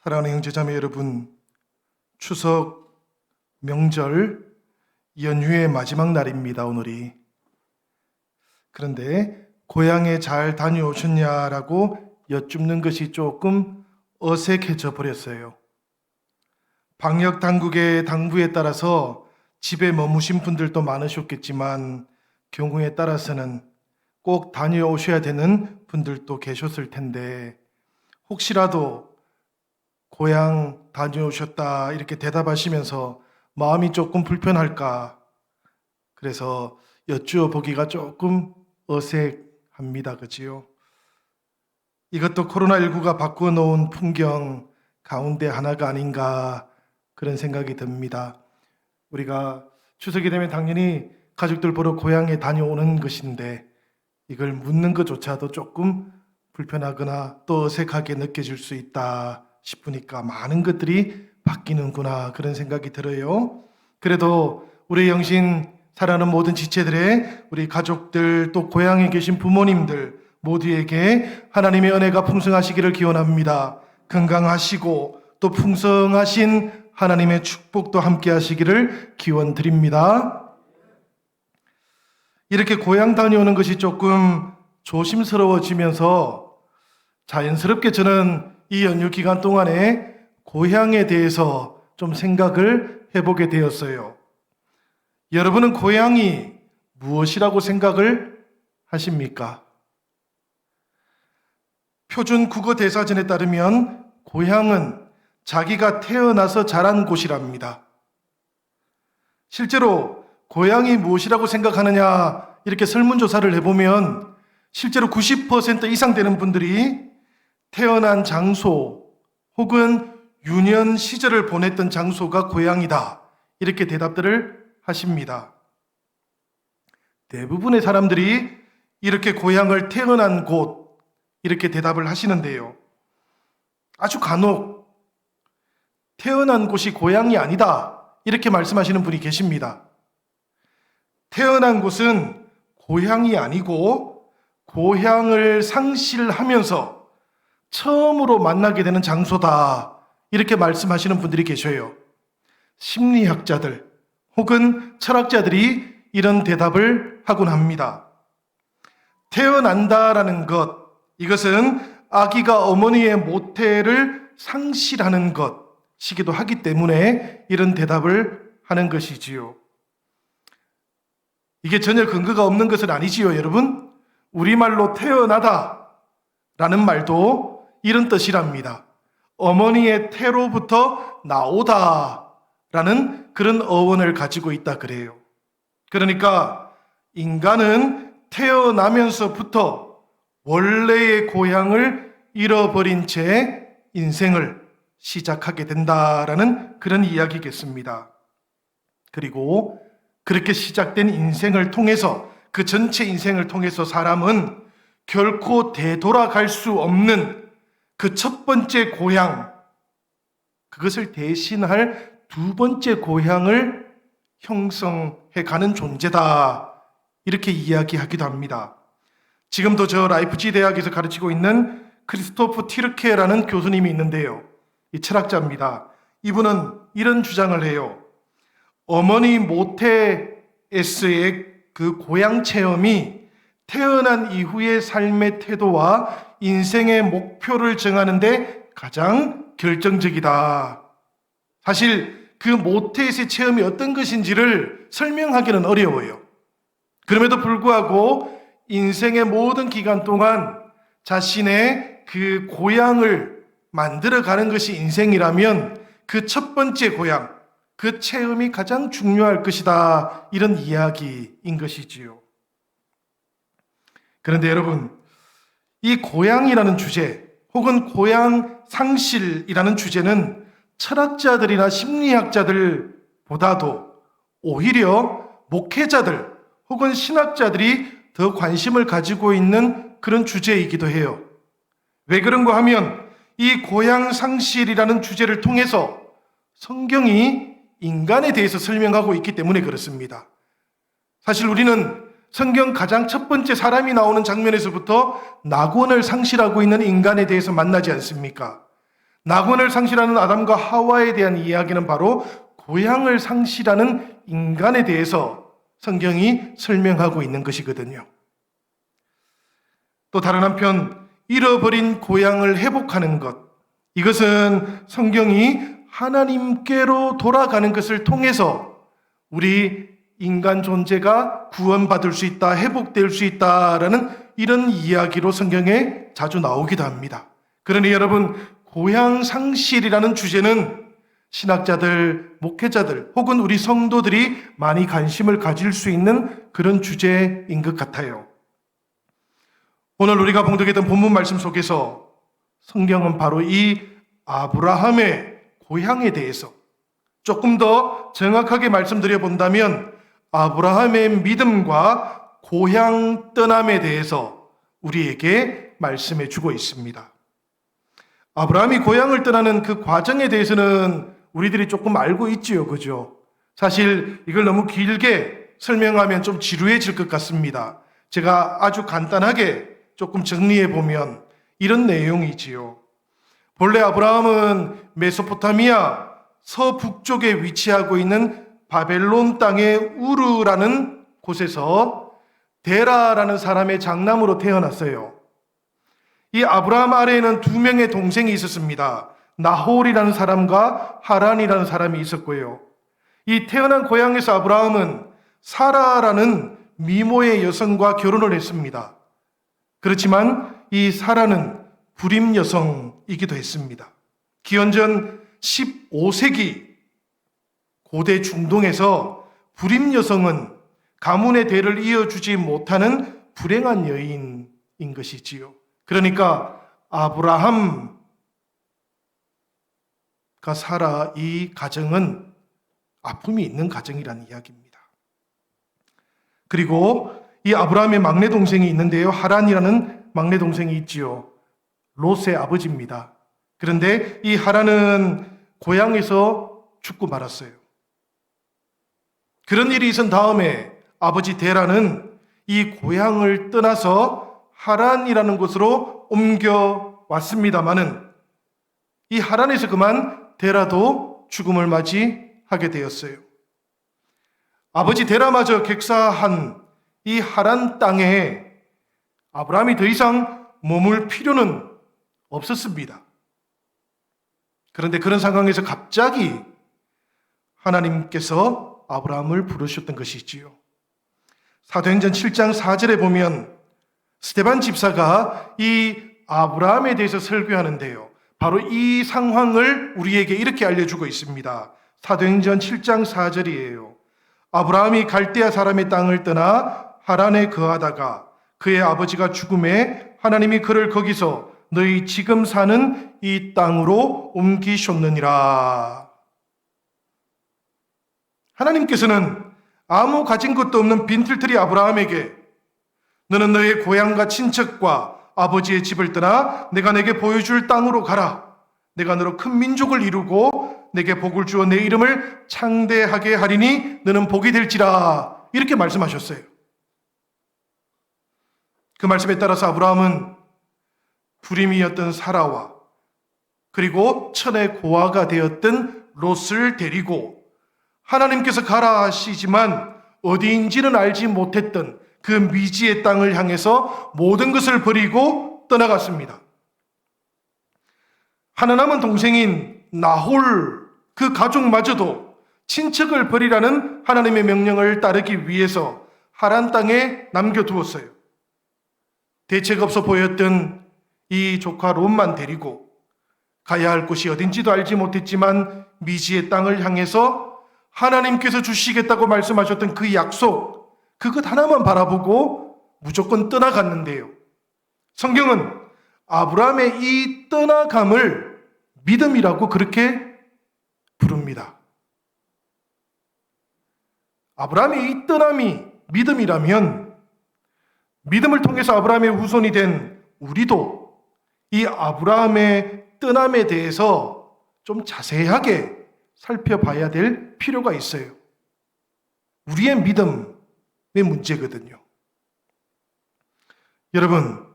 사랑하는 형제자매 여러분, 추석 명절 연휴의 마지막 날입니다, 오늘이. 그런데 고향에 잘 다녀오셨냐라고 여쭙는 것이 조금 어색해져 버렸어요. 방역 당국의 당부에 따라서 집에 머무신 분들도 많으셨겠지만 경우에 따라서는 꼭 다녀오셔야 되는 분들도 계셨을 텐데 혹시라도 고향 다녀오셨다 이렇게 대답하시면서 마음이 조금 불편할까, 그래서 여쭈어보기가 조금 어색합니다. 그지요? 이것도 코로나19가 바꾸어 놓은 풍경 가운데 하나가 아닌가, 그런 생각이 듭니다. 우리가 추석이 되면 당연히 가족들 보러 고향에 다녀오는 것인데 이걸 묻는 것조차도 조금 불편하거나 또 어색하게 느껴질 수 있다 싶으니까 많은 것들이 바뀌는구나, 그런 생각이 들어요. 그래도 우리 영신 사랑하는 모든 지체들의 우리 가족들, 또 고향에 계신 부모님들 모두에게 하나님의 은혜가 풍성하시기를 기원합니다. 건강하시고 또 풍성하신 하나님의 축복도 함께 하시기를 기원드립니다. 이렇게 고향 다녀오는 것이 조금 조심스러워지면서 자연스럽게 저는 이 연휴 기간 동안에 고향에 대해서 좀 생각을 해보게 되었어요. 여러분은 고향이 무엇이라고 생각을 하십니까? 표준 국어 대사전에 따르면 고향은 자기가 태어나서 자란 곳이랍니다. 실제로 고향이 무엇이라고 생각하느냐 이렇게 설문조사를 해보면 실제로 90% 이상 되는 분들이 태어난 장소 혹은 유년 시절을 보냈던 장소가 고향이다 이렇게 대답들을 하십니다. 대부분의 사람들이 이렇게 고향을 태어난 곳 이렇게 대답을 하시는데요. 아주 간혹 태어난 곳이 고향이 아니다 이렇게 말씀하시는 분이 계십니다. 태어난 곳은 고향이 아니고 고향을 상실하면서 처음으로 만나게 되는 장소다 이렇게 말씀하시는 분들이 계셔요. 심리학자들 혹은 철학자들이 이런 대답을 하곤 합니다. 태어난다라는 것, 이것은 아기가 어머니의 모태를 상실하는 것이기도 하기 때문에 이런 대답을 하는 것이지요. 이게 전혀 근거가 없는 것은 아니지요, 여러분? 우리말로 태어나다 라는 말도 이런 뜻이랍니다. 어머니의 태로부터 나오다 라는 그런 어원을 가지고 있다 그래요. 그러니까 인간은 태어나면서부터 원래의 고향을 잃어버린 채 인생을 시작하게 된다라는 그런 이야기겠습니다. 그리고 그렇게 시작된 인생을 통해서, 그 전체 인생을 통해서 사람은 결코 되돌아갈 수 없는 그 첫 번째 고향, 그것을 대신할 두 번째 고향을 형성해 가는 존재다 이렇게 이야기하기도 합니다. 지금도 저 라이프치 대학에서 가르치고 있는 크리스토프 티르케라는 교수님이 있는데요. 이 철학자입니다. 이분은 이런 주장을 해요. 어머니 모태에서의 그 고향 체험이 태어난 이후의 삶의 태도와 인생의 목표를 정하는데 가장 결정적이다. 사실 그 모태에서의 체험이 어떤 것인지를 설명하기는 어려워요. 그럼에도 불구하고 인생의 모든 기간 동안 자신의 그 고향을 만들어가는 것이 인생이라면 그 첫 번째 고향, 그 체험이 가장 중요할 것이다. 이런 이야기인 것이지요. 그런데 여러분, 이 고향이라는 주제 혹은 고향 상실이라는 주제는 철학자들이나 심리학자들보다도 오히려 목회자들 혹은 신학자들이 더 관심을 가지고 있는 그런 주제이기도 해요. 왜 그런가 하면 이 고향 상실이라는 주제를 통해서 성경이 인간에 대해서 설명하고 있기 때문에 그렇습니다. 사실 우리는 성경 가장 첫 번째 사람이 나오는 장면에서부터 낙원을 상실하고 있는 인간에 대해서 만나지 않습니까? 낙원을 상실하는 아담과 하와에 대한 이야기는 바로 고향을 상실하는 인간에 대해서 성경이 설명하고 있는 것이거든요. 또 다른 한편 잃어버린 고향을 회복하는 것, 이것은 성경이 하나님께로 돌아가는 것을 통해서 우리 인간 존재가 구원받을 수 있다, 회복될 수 있다라는 이런 이야기로 성경에 자주 나오기도 합니다. 그러니 여러분, 고향 상실이라는 주제는 신학자들, 목회자들 혹은 우리 성도들이 많이 관심을 가질 수 있는 그런 주제인 것 같아요. 오늘 우리가 봉독했던 본문 말씀 속에서 성경은 바로 이 아브라함의 고향에 대해서 조금 더 정확하게 말씀드려 본다면 아브라함의 믿음과 고향 떠남에 대해서 우리에게 말씀해 주고 있습니다. 아브라함이 고향을 떠나는 그 과정에 대해서는 우리들이 조금 알고 있지요, 그죠? 사실 이걸 너무 길게 설명하면 좀 지루해질 것 같습니다. 제가 아주 간단하게 조금 정리해 보면 이런 내용이지요. 본래 아브라함은 메소포타미아 서북쪽에 위치하고 있는 바벨론 땅의 우르라는 곳에서 데라라는 사람의 장남으로 태어났어요. 이 아브라함 아래에는 두 명의 동생이 있었습니다. 나홀이라는 사람과 하란이라는 사람이 있었고요. 이 태어난 고향에서 아브라함은 사라라는 미모의 여성과 결혼을 했습니다. 그렇지만 이 사라는 불임 여성이기도 했습니다. 기원전 15세기 고대 중동에서 불임 여성은 가문의 대를 이어주지 못하는 불행한 여인인 것이지요. 그러니까 아브라함과 사라 이 가정은 아픔이 있는 가정이라는 이야기입니다. 그리고 이 아브라함의 막내 동생이 있는데요. 하란이라는 막내 동생이 있지요. 롯의 아버지입니다. 그런데 이 하란은 고향에서 죽고 말았어요. 그런 일이 있은 다음에 아버지 데라는 이 고향을 떠나서 하란이라는 곳으로 옮겨왔습니다마는 이 하란에서 그만 데라도 죽음을 맞이하게 되었어요. 아버지 데라마저 객사한 이 하란 땅에 아브라함이 더 이상 머물 필요는 없었습니다. 그런데 그런 상황에서 갑자기 하나님께서 아브라함을 부르셨던 것이지요. 사도행전 7장 4절에 보면 스데반 집사가 이 아브라함에 대해서 설교하는데요. 바로 이 상황을 우리에게 이렇게 알려주고 있습니다. 사도행전 7장 4절이에요. 아브라함이 갈대아 사람의 땅을 떠나 하란에 거하다가 그의 아버지가 죽음에 하나님이 그를 거기서 너희 지금 사는 이 땅으로 옮기셨느니라. 하나님께서는 아무 가진 것도 없는 빈털터리 아브라함에게 너는 너의 고향과 친척과 아버지의 집을 떠나 내가 내게 보여줄 땅으로 가라. 내가 너로 큰 민족을 이루고 내게 복을 주어 내 이름을 창대하게 하리니 너는 복이 될지라. 이렇게 말씀하셨어요. 그 말씀에 따라서 아브라함은 불임이었던 사라와 그리고 천의 고아가 되었던 롯을 데리고 하나님께서 가라 하시지만 어디인지는 알지 못했던 그 미지의 땅을 향해서 모든 것을 버리고 떠나갔습니다. 하나 남은 동생인 나홀 그 가족마저도 친척을 버리라는 하나님의 명령을 따르기 위해서 하란 땅에 남겨두었어요. 대책 없어 보였던 이 조카 롯만 데리고 가야 할 곳이 어딘지도 알지 못했지만 미지의 땅을 향해서 하나님께서 주시겠다고 말씀하셨던 그 약속, 그것 하나만 바라보고 무조건 떠나갔는데요. 성경은 아브라함의 이 떠나감을 믿음이라고 그렇게 부릅니다. 아브라함의 이 떠남이 믿음이라면 믿음을 통해서 아브라함의 후손이 된 우리도 이 아브라함의 떠남에 대해서 좀 자세하게 살펴봐야 될 필요가 있어요. 우리의 믿음의 문제거든요. 여러분,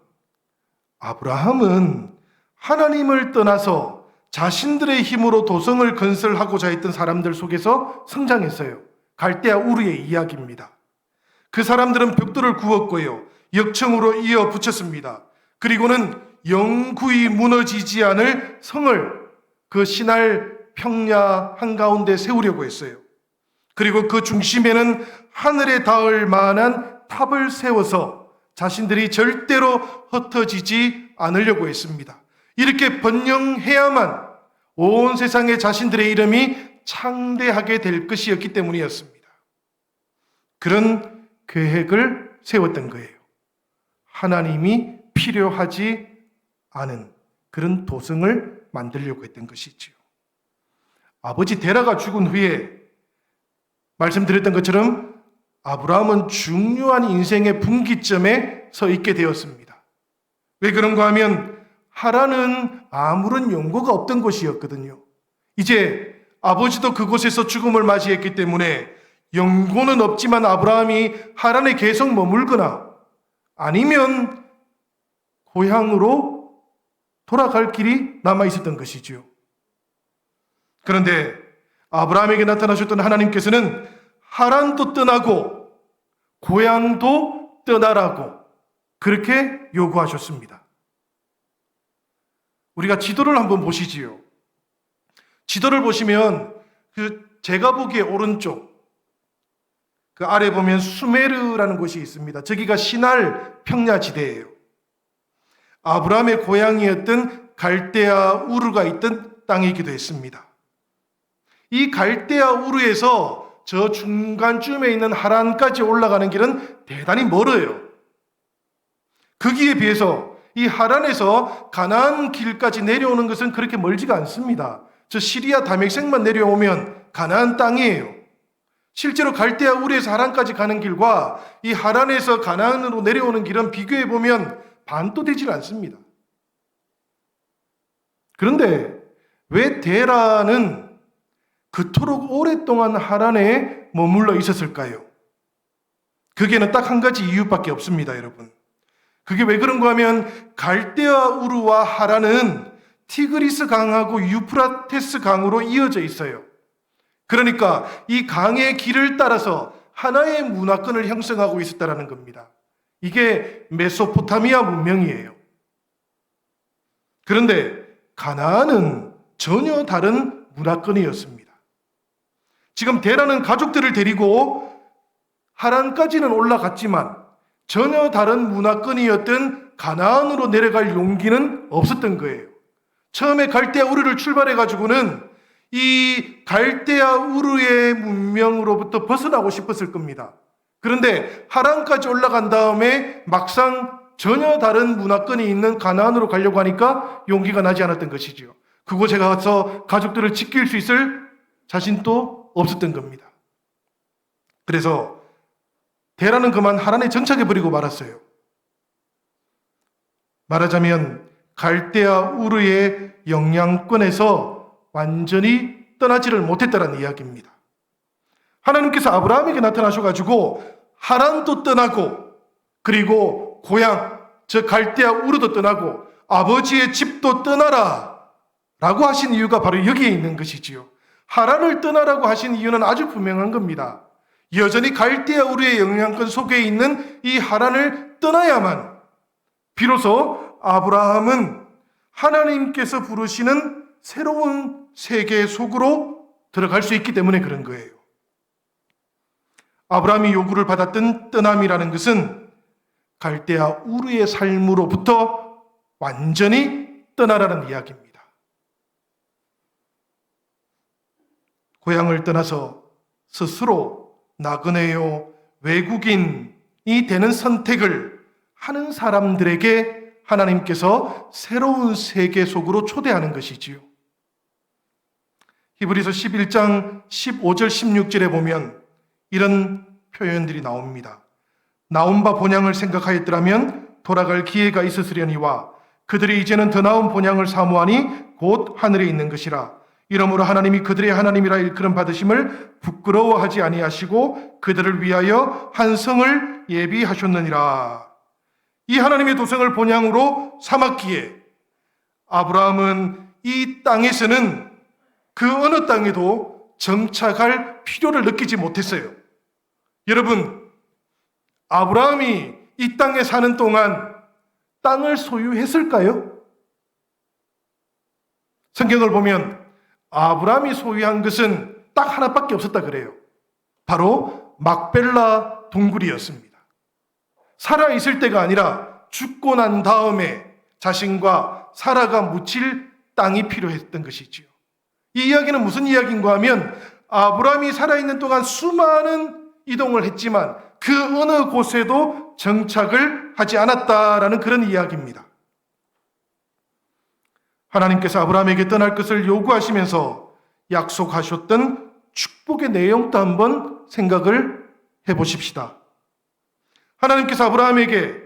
아브라함은 하나님을 떠나서 자신들의 힘으로 도성을 건설하고자 했던 사람들 속에서 성장했어요. 갈대아 우르의 이야기입니다. 그 사람들은 벽돌을 구웠고요, 역청으로 이어 붙였습니다. 그리고는 영구히 무너지지 않을 성을 그 신할 평야 한가운데 세우려고 했어요. 그리고 그 중심에는 하늘에 닿을 만한 탑을 세워서 자신들이 절대로 흩어지지 않으려고 했습니다. 이렇게 번영해야만 온 세상에 자신들의 이름이 창대하게 될 것이었기 때문이었습니다. 그런 계획을 세웠던 거예요. 하나님이 필요하지 않은 그런 도성을 만들려고 했던 것이지요. 아버지 데라가 죽은 후에 말씀드렸던 것처럼 아브라함은 중요한 인생의 분기점에 서 있게 되었습니다. 왜 그런가 하면 하란은 아무런 연고가 없던 곳이었거든요. 이제 아버지도 그곳에서 죽음을 맞이했기 때문에 연고는 없지만 아브라함이 하란에 계속 머물거나 아니면 고향으로 돌아갈 길이 남아 있었던 것이지요. 그런데 아브라함에게 나타나셨던 하나님께서는 하란도 떠나고 고향도 떠나라고 그렇게 요구하셨습니다. 우리가 지도를 한번 보시지요. 지도를 보시면 제가 보기에 오른쪽 그 아래 보면 수메르라는 곳이 있습니다. 저기가 시날 평야지대예요. 아브라함의 고향이었던 갈대아 우르가 있던 땅이기도 했습니다. 이 갈대아 우르에서 저 중간쯤에 있는 하란까지 올라가는 길은 대단히 멀어요. 거기에 비해서 이 하란에서 가나안 길까지 내려오는 것은 그렇게 멀지가 않습니다. 저 시리아 다메섹만 내려오면 가나안 땅이에요. 실제로 갈대아 우르에서 하란까지 가는 길과 이 하란에서 가나안으로 내려오는 길은 비교해 보면 반도 되질 않습니다. 그런데 왜 데라는 그토록 오랫동안 하란에 머물러 있었을까요? 그게는 딱 한 가지 이유밖에 없습니다, 여러분. 그게 왜 그런가 하면 갈대아 우르와 하란은 티그리스 강하고 유프라테스 강으로 이어져 있어요. 그러니까 이 강의 길을 따라서 하나의 문화권을 형성하고 있었다는 겁니다. 이게 메소포타미아 문명이에요. 그런데 가나안은 전혀 다른 문화권이었습니다. 지금 데라는 가족들을 데리고 하란까지는 올라갔지만 전혀 다른 문화권이었던 가나안으로 내려갈 용기는 없었던 거예요. 처음에 갈대아 우르를 출발해가지고는 이 갈대아 우르의 문명으로부터 벗어나고 싶었을 겁니다. 그런데 하란까지 올라간 다음에 막상 전혀 다른 문화권이 있는 가나안으로 가려고 하니까 용기가 나지 않았던 것이죠. 그곳에 가서 가족들을 지킬 수 있을 자신도 없었던 겁니다. 그래서 데라는 그만 하란에 정착해버리고 말았어요. 말하자면 갈대아 우르의 영향권에서 완전히 떠나지를 못했다는 이야기입니다. 하나님께서 아브라함에게 나타나셔가지고 하란도 떠나고 그리고 고향, 저 갈대아 우르도 떠나고 아버지의 집도 떠나라 라고 하신 이유가 바로 여기에 있는 것이지요. 하란을 떠나라고 하신 이유는 아주 분명한 겁니다. 여전히 갈대아 우르의 영향권 속에 있는 이 하란을 떠나야만 비로소 아브라함은 하나님께서 부르시는 새로운 세계 속으로 들어갈 수 있기 때문에 그런 거예요. 아브라함이 요구를 받았던 떠남이라는 것은 갈대아 우르의 삶으로부터 완전히 떠나라는 이야기입니다. 고향을 떠나서 스스로 나그네요, 외국인이 되는 선택을 하는 사람들에게 하나님께서 새로운 세계 속으로 초대하는 것이지요. 히브리서 11장 15절 16절에 보면 이런 표현들이 나옵니다. 나온 바 본향을 생각하였더라면 돌아갈 기회가 있었으려니와 그들이 이제는 더 나은 본향을 사모하니 곧 하늘에 있는 것이라. 이러므로 하나님이 그들의 하나님이라 일컬음 받으심을 부끄러워하지 아니하시고 그들을 위하여 한 성을 예비하셨느니라. 이 하나님의 도성을 본향으로 삼았기에 아브라함은 이 땅에서는 그 어느 땅에도 정착할 필요를 느끼지 못했어요. 여러분, 아브라함이 이 땅에 사는 동안 땅을 소유했을까요? 성경을 보면 아브라함이 소유한 것은 딱 하나밖에 없었다 그래요. 바로 막벨라 동굴이었습니다. 살아있을 때가 아니라 죽고 난 다음에 자신과 사라가 묻힐 땅이 필요했던 것이지요. 이 이야기는 무슨 이야기인가 하면 아브라함이 살아있는 동안 수많은 이동을 했지만 그 어느 곳에도 정착을 하지 않았다라는 그런 이야기입니다. 하나님께서 아브라함에게 떠날 것을 요구하시면서 약속하셨던 축복의 내용도 한번 생각을 해보십시다. 하나님께서 아브라함에게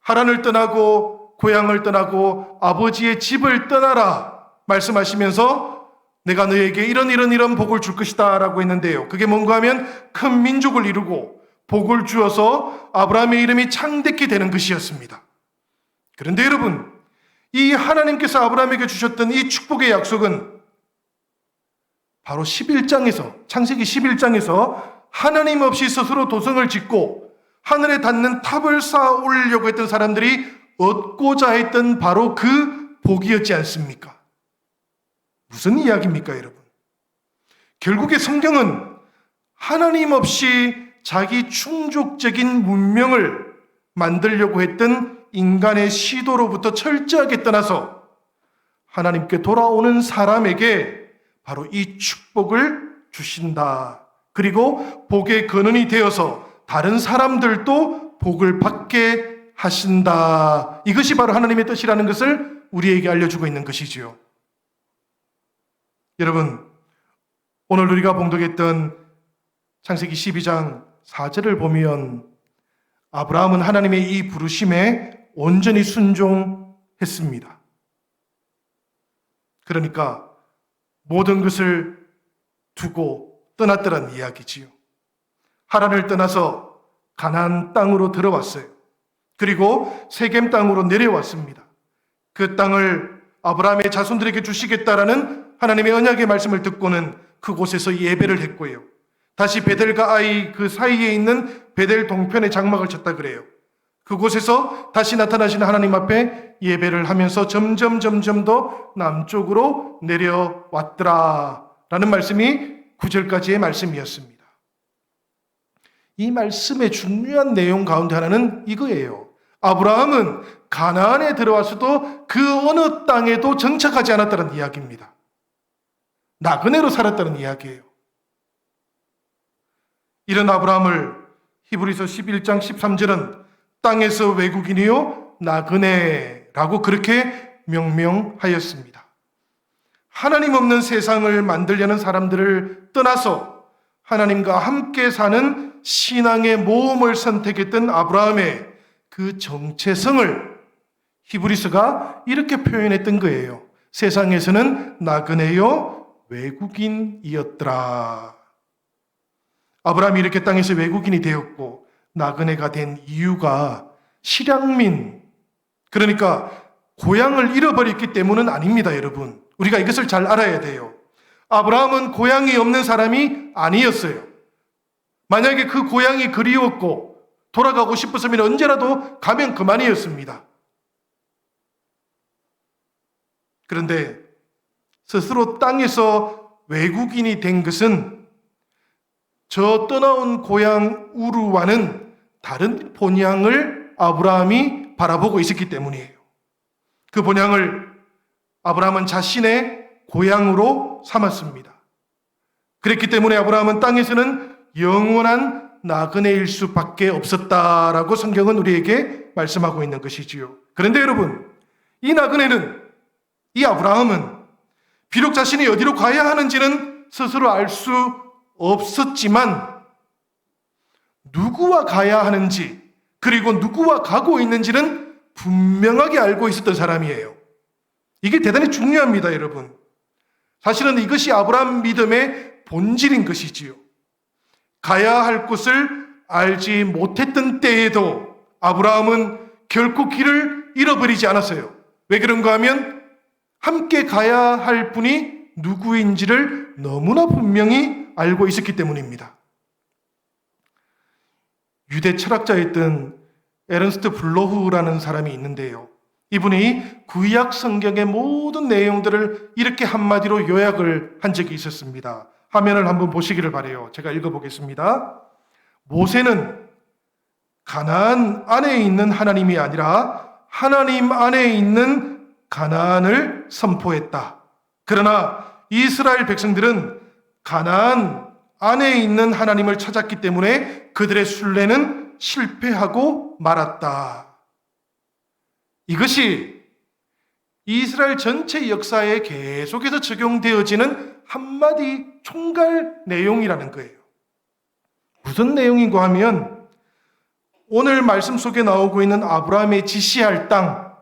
하란을 떠나고 고향을 떠나고 아버지의 집을 떠나라 말씀하시면서 내가 너에게 이런 복을 줄 것이다 라고 했는데요. 그게 뭔가 하면 큰 민족을 이루고 복을 주어서 아브라함의 이름이 창대케 되는 것이었습니다. 그런데 여러분, 이 하나님께서 아브라함에게 주셨던 이 축복의 약속은 바로 11장에서, 창세기 11장에서 하나님 없이 스스로 도성을 짓고 하늘에 닿는 탑을 쌓아 올리려고 했던 사람들이 얻고자 했던 바로 그 복이었지 않습니까? 무슨 이야기입니까, 여러분? 결국에 성경은 하나님 없이 자기 충족적인 문명을 만들려고 했던 인간의 시도로부터 철저하게 떠나서 하나님께 돌아오는 사람에게 바로 이 축복을 주신다. 그리고 복의 근원이 되어서 다른 사람들도 복을 받게 하신다. 이것이 바로 하나님의 뜻이라는 것을 우리에게 알려주고 있는 것이지요. 여러분, 오늘 우리가 봉독했던 창세기 12장 4절을 보면 아브라함은 하나님의 이 부르심에 온전히 순종했습니다. 그러니까 모든 것을 두고 떠났더란 이야기지요. 하란을 떠나서 가나안 땅으로 들어왔어요. 그리고 세겜 땅으로 내려왔습니다. 그 땅을 아브라함의 자손들에게 주시겠다라는 하나님의 언약의 말씀을 듣고는 그곳에서 예배를 했고요. 다시 베델과 아이 그 사이에 있는 베델 동편에 장막을 쳤다 그래요. 그곳에서 다시 나타나시는 하나님 앞에 예배를 하면서 점점 더 남쪽으로 내려왔더라 라는 말씀이 9절까지의 말씀이었습니다. 이 말씀의 중요한 내용 가운데 하나는 이거예요. 아브라함은 가나안에 들어와서도 그 어느 땅에도 정착하지 않았다는 이야기입니다. 나그네로 살았다는 이야기예요. 이런 아브라함을 히브리서 11장 13절은 땅에서 외국인이요 나그네라고 그렇게 명명하였습니다. 하나님 없는 세상을 만들려는 사람들을 떠나서 하나님과 함께 사는 신앙의 모험을 선택했던 아브라함의 그 정체성을 히브리서가 이렇게 표현했던 거예요. 세상에서는 나그네요 외국인이었더라. 아브라함이 이렇게 땅에서 외국인이 되었고 나그네가 된 이유가 실향민, 그러니까 고향을 잃어버렸기 때문은 아닙니다, 여러분. 우리가 이것을 잘 알아야 돼요. 아브라함은 고향이 없는 사람이 아니었어요. 만약에 그 고향이 그리웠고 돌아가고 싶었으면 언제라도 가면 그만이었습니다. 그런데 스스로 땅에서 외국인이 된 것은 저 떠나온 고향 우르와는 다른 본향을 아브라함이 바라보고 있었기 때문이에요. 그 본향을 아브라함은 자신의 고향으로 삼았습니다. 그랬기 때문에 아브라함은 땅에서는 영원한 나그네일 수밖에 없었다라고 성경은 우리에게 말씀하고 있는 것이지요. 그런데 여러분, 이 나그네는, 이 아브라함은 비록 자신이 어디로 가야 하는지는 스스로 알 수 없었지만 누구와 가야 하는지 그리고 누구와 가고 있는지는 분명하게 알고 있었던 사람이에요. 이게 대단히 중요합니다, 여러분. 사실은 이것이 아브라함 믿음의 본질인 것이지요. 가야 할 곳을 알지 못했던 때에도 아브라함은 결코 길을 잃어버리지 않았어요. 왜 그런가 하면 함께 가야 할 분이 누구인지를 너무나 분명히 알고 있었기 때문입니다. 유대 철학자였던 에른스트 블로후라는 사람이 있는데요. 이분이 구약 성경의 모든 내용들을 이렇게 한마디로 요약을 한 적이 있었습니다. 화면을 한번 보시기를 바라요. 제가 읽어보겠습니다. 모세는 가나안 안에 있는 하나님이 아니라 하나님 안에 있는 가나안을 선포했다. 그러나 이스라엘 백성들은 가나안 안에 있는 하나님을 찾았기 때문에 그들의 순례는 실패하고 말았다. 이것이 이스라엘 전체 역사에 계속해서 적용되어지는 한마디 총괄 내용이라는 거예요. 무슨 내용인가 하면 오늘 말씀 속에 나오고 있는 아브라함의 지시할 땅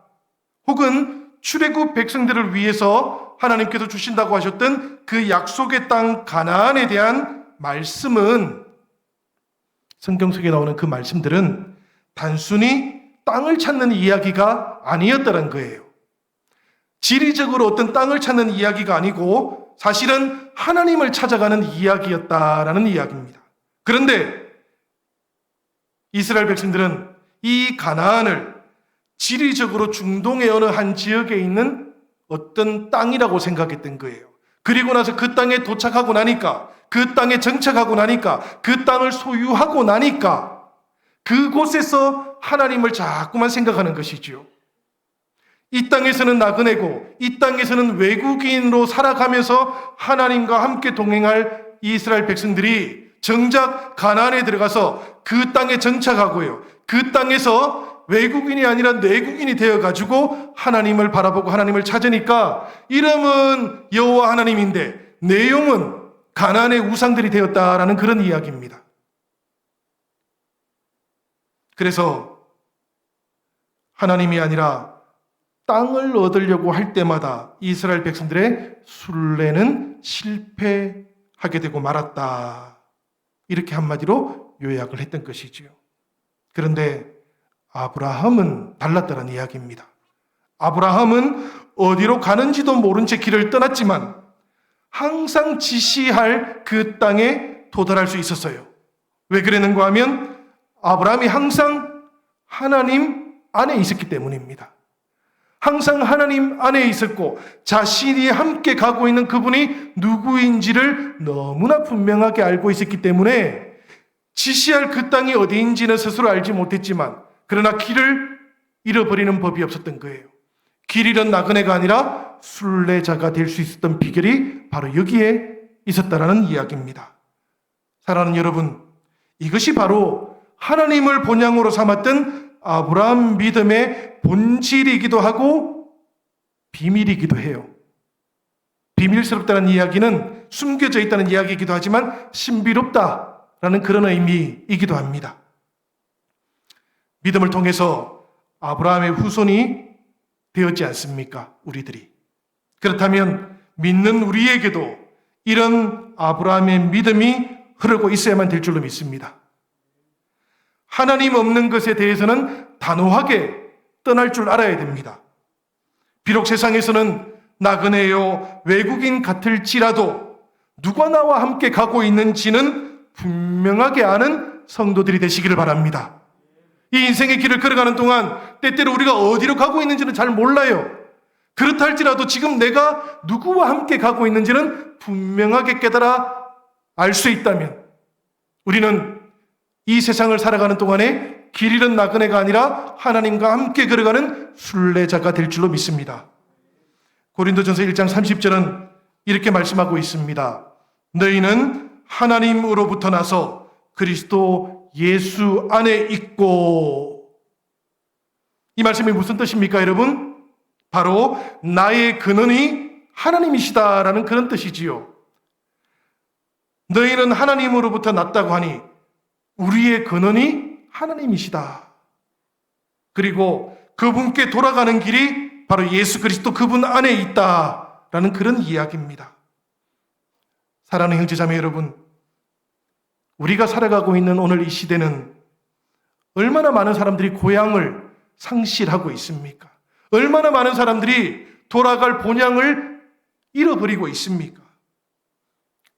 혹은 출애굽 백성들을 위해서 하나님께서 주신다고 하셨던 그 약속의 땅 가나안에 대한 말씀은, 성경 속에 나오는 그 말씀들은 단순히 땅을 찾는 이야기가 아니었다는 거예요. 지리적으로 어떤 땅을 찾는 이야기가 아니고 사실은 하나님을 찾아가는 이야기였다라는 이야기입니다. 그런데 이스라엘 백성들은 이 가나안을 지리적으로 중동의 어느 한 지역에 있는 어떤 땅이라고 생각했던 거예요. 그리고 나서 그 땅에 도착하고 나니까, 그 땅에 정착하고 나니까, 그 땅을 소유하고 나니까 그곳에서 하나님을 자꾸만 생각하는 것이지요. 이 땅에서는 나그네고 이 땅에서는 외국인으로 살아가면서 하나님과 함께 동행할 이스라엘 백성들이 정작 가나안에 들어가서 그 땅에 정착하고요, 그 땅에서 외국인이 아니라 내국인이 되어가지고 하나님을 바라보고 하나님을 찾으니까 이름은 여호와 하나님인데 내용은 가나안의 우상들이 되었다라는 그런 이야기입니다. 그래서 하나님이 아니라 땅을 얻으려고 할 때마다 이스라엘 백성들의 순례는 실패하게 되고 말았다. 이렇게 한마디로 요약을 했던 것이지요. 그런데 아브라함은 달랐다는 이야기입니다. 아브라함은 어디로 가는지도 모른 채 길을 떠났지만 항상 지시할 그 땅에 도달할 수 있었어요. 왜 그랬는가 하면 아브라함이 항상 하나님 안에 있었기 때문입니다. 항상 하나님 안에 있었고 자신이 함께 가고 있는 그분이 누구인지를 너무나 분명하게 알고 있었기 때문에 지시할 그 땅이 어디인지는 스스로 알지 못했지만 그러나 길을 잃어버리는 법이 없었던 거예요. 길 잃은 나그네가 아니라 순례자가 될 수 있었던 비결이 바로 여기에 있었다라는 이야기입니다. 사랑하는 여러분, 이것이 바로 하나님을 본향으로 삼았던 아브라함 믿음의 본질이기도 하고 비밀이기도 해요. 비밀스럽다는 이야기는 숨겨져 있다는 이야기이기도 하지만 신비롭다라는 그런 의미이기도 합니다. 믿음을 통해서 아브라함의 후손이 되었지 않습니까? 우리들이. 그렇다면 믿는 우리에게도 이런 아브라함의 믿음이 흐르고 있어야만 될 줄로 믿습니다. 하나님 없는 것에 대해서는 단호하게 떠날 줄 알아야 됩니다. 비록 세상에서는 나그네요, 외국인 같을지라도 누가 나와 함께 가고 있는지는 분명하게 아는 성도들이 되시기를 바랍니다. 이 인생의 길을 걸어가는 동안 때때로 우리가 어디로 가고 있는지는 잘 몰라요. 그렇다 할지라도 지금 내가 누구와 함께 가고 있는지는 분명하게 깨달아 알 수 있다면 우리는 이 세상을 살아가는 동안에 길 잃은 나그네가 아니라 하나님과 함께 걸어가는 순례자가 될 줄로 믿습니다. 고린도전서 1장 30절은 이렇게 말씀하고 있습니다. 너희는 하나님으로부터 나서 그리스도 예수 안에 있고. 이 말씀이 무슨 뜻입니까, 여러분? 바로 나의 근원이 하나님이시다라는 그런 뜻이지요. 너희는 하나님으로부터 났다고 하니 우리의 근원이 하나님이시다. 그리고 그분께 돌아가는 길이 바로 예수 그리스도 그분 안에 있다라는 그런 이야기입니다. 사랑하는 형제자매 여러분, 우리가 살아가고 있는 오늘 이 시대는 얼마나 많은 사람들이 고향을 상실하고 있습니까? 얼마나 많은 사람들이 돌아갈 본향을 잃어버리고 있습니까?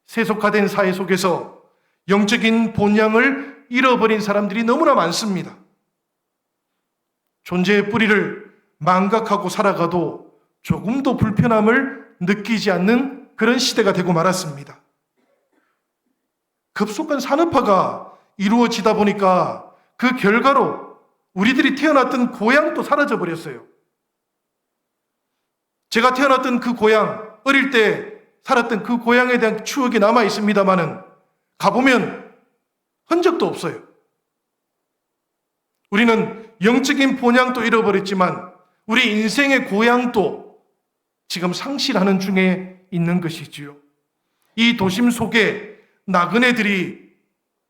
세속화된 사회 속에서 영적인 본향을 잃어버린 사람들이 너무나 많습니다. 존재의 뿌리를 망각하고 살아가도 조금도 불편함을 느끼지 않는 그런 시대가 되고 말았습니다. 급속한 산업화가 이루어지다 보니까 그 결과로 우리들이 태어났던 고향도 사라져 버렸어요. 제가 태어났던 그 고향, 어릴 때 살았던 그 고향에 대한 추억이 남아 있습니다만은 가보면 흔적도 없어요. 우리는 영적인 본향도 잃어버렸지만 우리 인생의 고향도 지금 상실하는 중에 있는 것이지요. 이 도심 속에 나그네들이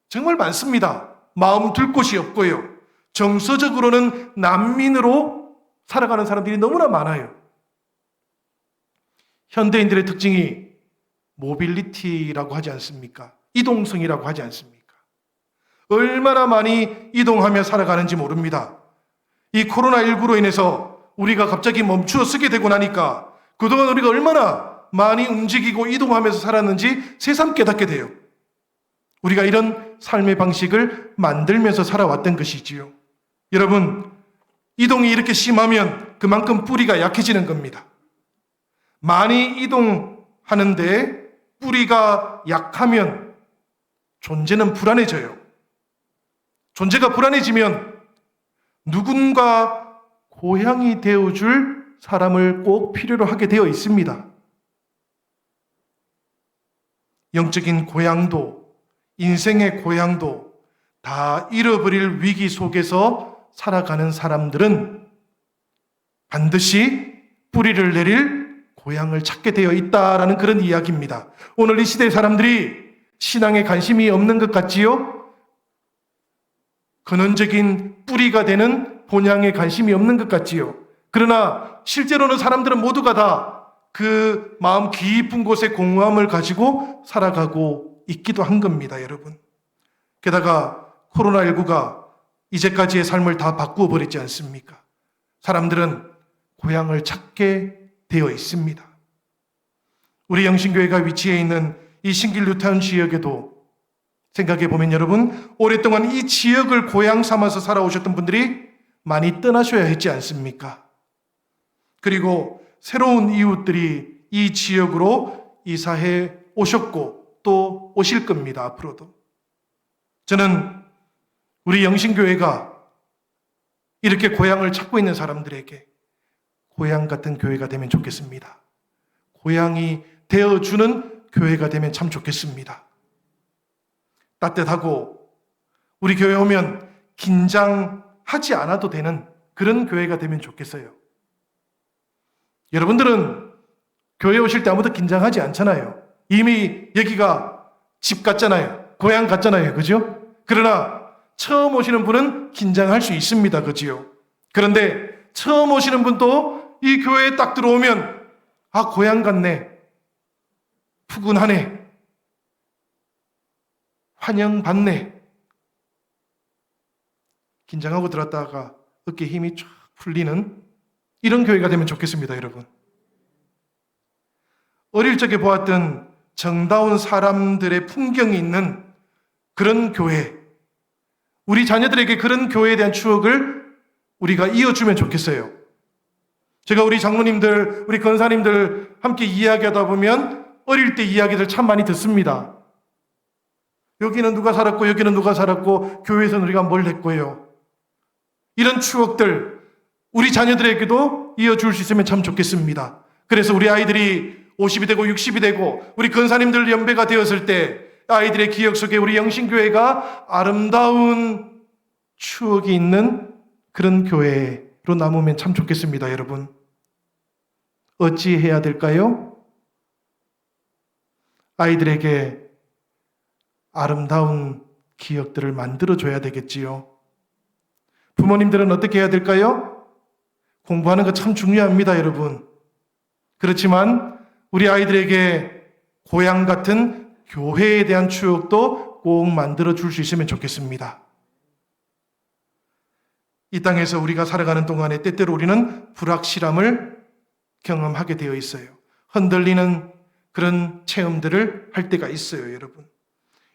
정말 많습니다. 마음 둘 곳이 없고요. 정서적으로는 난민으로 살아가는 사람들이 너무나 많아요. 현대인들의 특징이 모빌리티라고 하지 않습니까? 이동성이라고 하지 않습니까? 얼마나 많이 이동하며 살아가는지 모릅니다. 이 코로나19로 인해서 우리가 갑자기 멈추어 서게 되고 나니까 그동안 우리가 얼마나 많이 움직이고 이동하면서 살았는지 새삼 깨닫게 돼요. 우리가 이런 삶의 방식을 만들면서 살아왔던 것이지요. 여러분, 이동이 이렇게 심하면 그만큼 뿌리가 약해지는 겁니다. 많이 이동하는데 뿌리가 약하면 존재는 불안해져요. 존재가 불안해지면 누군가 고향이 되어줄 사람을 꼭 필요로 하게 되어 있습니다. 영적인 고향도 인생의 고향도 다 잃어버릴 위기 속에서 살아가는 사람들은 반드시 뿌리를 내릴 고향을 찾게 되어 있다라는 그런 이야기입니다. 오늘 이 시대의 사람들이 신앙에 관심이 없는 것 같지요? 근원적인 뿌리가 되는 본향에 관심이 없는 것 같지요? 그러나 실제로는 사람들은 모두가 다 그 마음 깊은 곳에 공허함을 가지고 살아가고 있기도 한 겁니다, 여러분. 게다가 코로나19가 이제까지의 삶을 다 바꾸어 버리지 않습니까? 사람들은 고향을 찾게 되어 있습니다. 우리 영신교회가 위치해 있는 이 신길뉴타운 지역에도 생각해 보면 여러분, 오랫동안 이 지역을 고향 삼아서 살아오셨던 분들이 많이 떠나셔야 했지 않습니까? 그리고 새로운 이웃들이 이 지역으로 이사해 오셨고 또 오실 겁니다, 앞으로도. 저는 우리 영신교회가 이렇게 고향을 찾고 있는 사람들에게 고향 같은 교회가 되면 좋겠습니다. 고향이 되어주는 교회가 되면 참 좋겠습니다. 따뜻하고 우리 교회 오면 긴장하지 않아도 되는 그런 교회가 되면 좋겠어요. 여러분들은 교회 오실 때 아무도 긴장하지 않잖아요. 이미 여기가 집 같잖아요. 고향 같잖아요. 그죠? 그러나 처음 오시는 분은 긴장할 수 있습니다. 그지요? 그런데 처음 오시는 분도 이 교회에 딱 들어오면 아, 고향 같네. 푸근하네. 환영받네. 긴장하고 들었다가 어깨 힘이 쫙 풀리는 이런 교회가 되면 좋겠습니다, 여러분. 어릴 적에 보았던 정다운 사람들의 풍경이 있는 그런 교회, 우리 자녀들에게 그런 교회에 대한 추억을 우리가 이어주면 좋겠어요. 제가 우리 장로님들, 우리 권사님들 함께 이야기하다 보면 어릴 때 이야기들 참 많이 듣습니다. 여기는 누가 살았고 여기는 누가 살았고 교회에서는 우리가 뭘 했고요. 이런 추억들 우리 자녀들에게도 이어줄 수 있으면 참 좋겠습니다. 그래서 우리 아이들이 50이 되고 60이 되고 우리 권사님들 연배가 되었을 때 아이들의 기억 속에 우리 영신교회가 아름다운 추억이 있는 그런 교회로 남으면 참 좋겠습니다, 여러분. 어찌 해야 될까요? 아이들에게 아름다운 기억들을 만들어줘야 되겠지요. 부모님들은 어떻게 해야 될까요? 공부하는 거 참 중요합니다, 여러분. 그렇지만 우리 아이들에게 고향 같은 교회에 대한 추억도 꼭 만들어줄 수 있으면 좋겠습니다. 이 땅에서 우리가 살아가는 동안에 때때로 우리는 불확실함을 경험하게 되어 있어요. 흔들리는 그런 체험들을 할 때가 있어요, 여러분.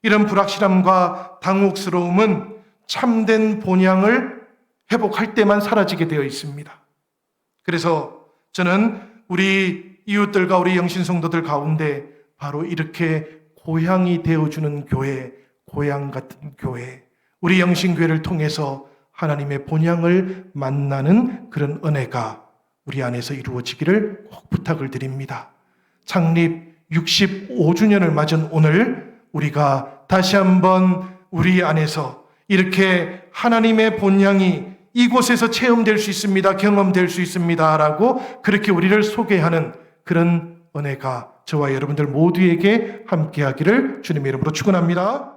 이런 불확실함과 당혹스러움은 참된 본향을 회복할 때만 사라지게 되어 있습니다. 그래서 저는 우리 이웃들과 우리 영신성도들 가운데 바로 이렇게 고향이 되어주는 교회, 고향 같은 교회, 우리 영신교회를 통해서 하나님의 본향을 만나는 그런 은혜가 우리 안에서 이루어지기를 꼭 부탁을 드립니다. 창립 65주년을 맞은 오늘 우리가 다시 한번 우리 안에서 이렇게 하나님의 본향이 이곳에서 체험될 수 있습니다. 경험될 수 있습니다. 라고 그렇게 우리를 소개하는 그런 은혜가 저와 여러분들 모두에게 함께하기를 주님의 이름으로 축원합니다.